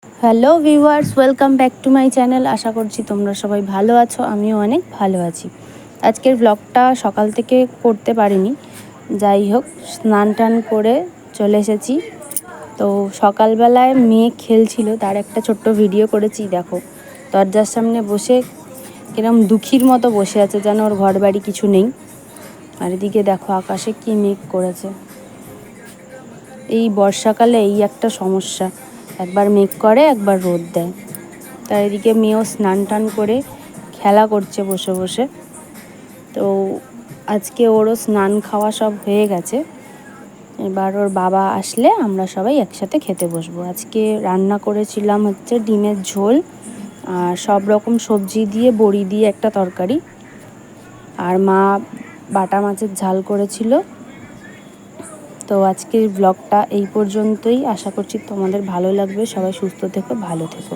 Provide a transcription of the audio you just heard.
Hello viewers, welcome back to my channel. আশা করছি তোমরা সবাই ভালো আছো, আমিও অনেক ভালো আছি। আজকের ব্লগটা সকাল থেকে করতে পারিনি, যাই হোক স্নান টান করে চলে এসেছি। তো সকালবেলায় মেয়ে খেলছিল, তার একটা ছোট্ট ভিডিও করেছি। দেখো দরজার সামনে বসে কিরম দুঃখীর মতো বসে আছে, যেন ওর ঘর বাড়ি কিছু নেই। আর এদিকে দেখো আকাশে কি মেঘ করেছে। এই বর্ষাকালে এই একটা সমস্যা, একবার মেঘ করে একবার রোদ দেয়। তার এদিকে মেয়েও স্নান টান করে খেলা করছে বসে বসে। তো আজকে ওরও স্নান খাওয়া সব হয়ে গেছে, এবার ওর বাবা আসলে আমরা সবাই একসাথে খেতে বসবো। আজকে রান্না করেছিলাম হচ্ছে ডিমের ঝোল আর সব রকম সবজি দিয়ে বড়ি দিয়ে একটা তরকারি, আর মা বাটা মাছের ঝাল করেছিল। তো আজকের ব্লগটা এই পর্যন্তই। আশা করছি তোমাদের ভালো লাগবে। সবাই সুস্থ থেকো, ভালো থেকো।